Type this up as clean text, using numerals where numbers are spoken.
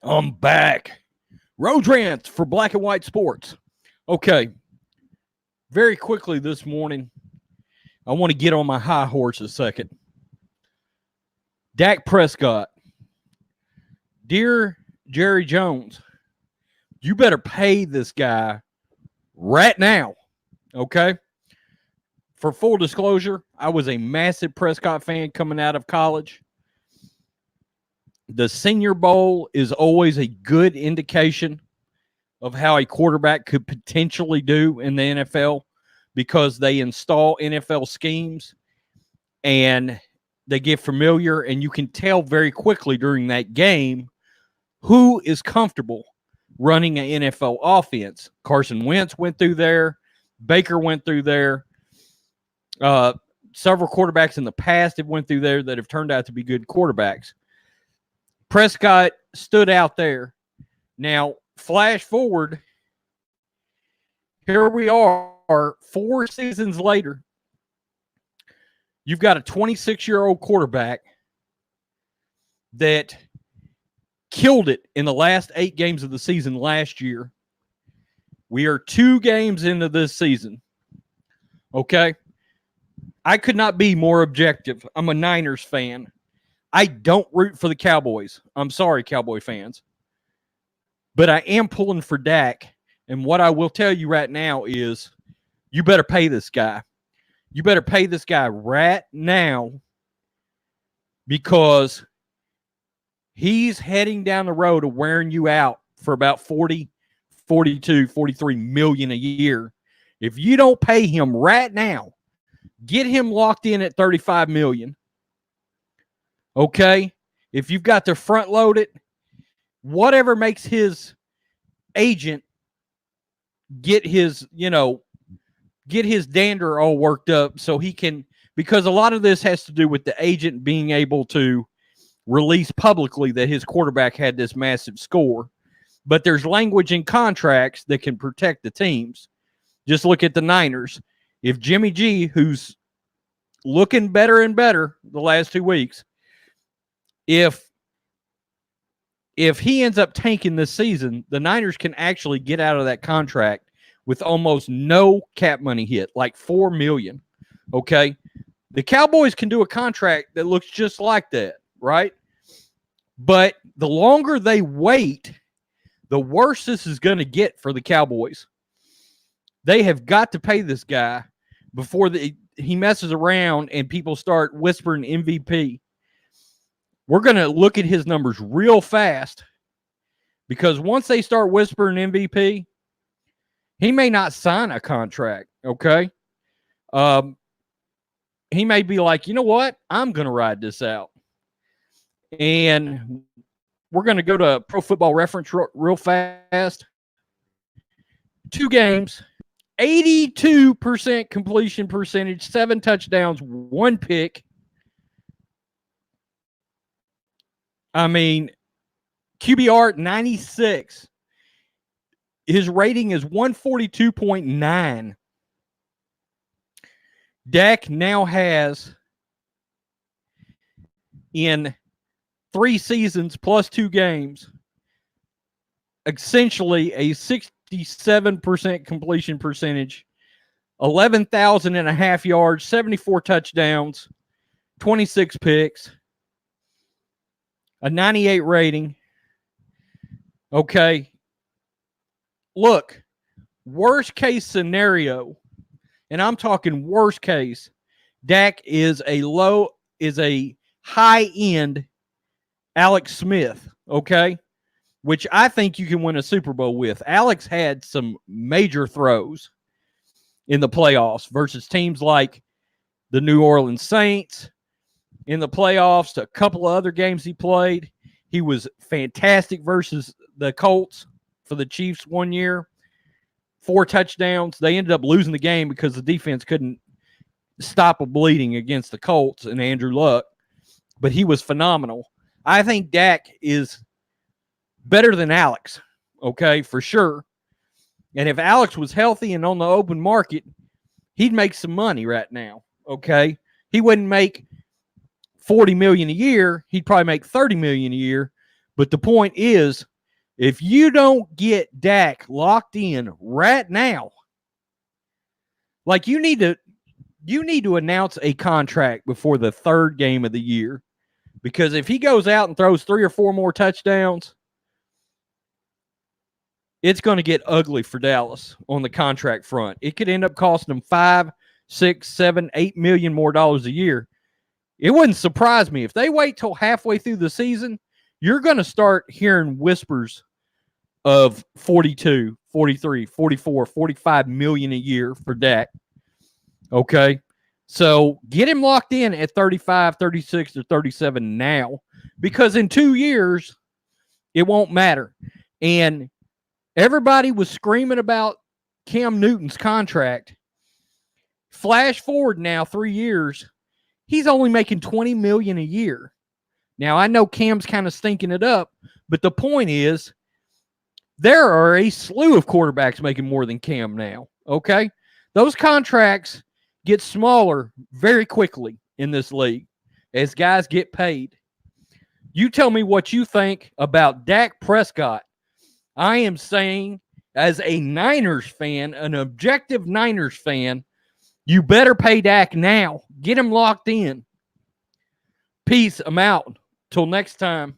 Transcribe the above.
I'm back. Road rants for Black and White Sports. Okay, very quickly this morning, I want to get on my high horse a second. Dak Prescott. Dear Jerry Jones, you better pay this guy right now, okay? For full disclosure, I was a massive Prescott fan coming out of college. The Senior Bowl is always a good indication of how a quarterback could potentially do in the NFL because they install NFL schemes and they get familiar, and you can tell very quickly during that game who is comfortable running an NFL offense. Carson Wentz went through there. Baker went through there. Several quarterbacks in the past have went through there that have turned out to be good quarterbacks. Prescott stood out there. Now, flash forward, here we are 4 seasons later. You've got a 26-year-old quarterback that killed it in the last 8 games of the season last year. We are 2 games into this season. Okay? I could not be more objective. I'm a Niners fan. I don't root for the Cowboys. I'm sorry, Cowboy fans. But I am pulling for Dak. And what I will tell you right now is you better pay this guy. You better pay this guy right now because he's heading down the road of wearing you out for about 40, 42, 43 million a year. If you don't pay him right now, get him locked in at 35 million. Okay? If you've got to front load it, whatever makes his agent get his dander all worked up so he can, because a lot of this has to do with the agent being able to release publicly that his quarterback had this massive score. But there's language in contracts that can protect the teams. Just look at the Niners. If Jimmy G, who's looking better and better the last 2 weeks, if he ends up tanking this season, the Niners can actually get out of that contract with almost no cap money hit, like $4 million. Okay? The Cowboys can do a contract that looks just like that, right? But the longer they wait, the worse this is going to get for the Cowboys. They have got to pay this guy before he messes around and people start whispering MVP. We're going to look at his numbers real fast because once they start whispering MVP, he may not sign a contract, okay? He may be like, you know what? I'm going to ride this out. And we're going to go to Pro Football Reference real fast. 2 games, 82% completion percentage, 7 touchdowns, 1 pick. I mean, QBR 96. His rating is 142.9. Dak now has, in 3 seasons plus 2 games, essentially a 67% completion percentage, 11,500 yards, 74 touchdowns, 26 picks, a 98 rating. Okay. Look, worst case scenario, and I'm talking worst case, Dak is a high-end Alex Smith, okay? Which I think you can win a Super Bowl with. Alex had some major throws in the playoffs versus teams like the New Orleans Saints. In the playoffs, a couple of other games he played, he was fantastic versus the Colts for the Chiefs one year. 4 touchdowns. They ended up losing the game because the defense couldn't stop a bleeding against the Colts and Andrew Luck. But he was phenomenal. I think Dak is better than Alex, okay, for sure. And if Alex was healthy and on the open market, he'd make some money right now, okay? He wouldn't make $40 million a year. He'd probably make $30 million a year. But the point is, if you don't get Dak locked in right now, like you need to announce a contract before the third game of the year. Because if he goes out and throws 3 or 4 more touchdowns, it's going to get ugly for Dallas on the contract front. It could end up costing them $5, $6, $7, $8 million more dollars a year. It wouldn't surprise me if they wait till halfway through the season. You're going to start hearing whispers of 42, 43, 44, 45 million a year for Dak. Okay. So get him locked in at 35, 36, or 37 now, because in 2 years, it won't matter. And everybody was screaming about Cam Newton's contract. Flash forward now 3 years, he's only making $20 million a year. Now, I know Cam's kind of stinking it up, but the point is there are a slew of quarterbacks making more than Cam now, okay? Those contracts get smaller very quickly in this league as guys get paid. You tell me what you think about Dak Prescott. I am saying, as a Niners fan, an objective Niners fan, you better pay Dak now. Get him locked in. Peace. I'm out. Till next time.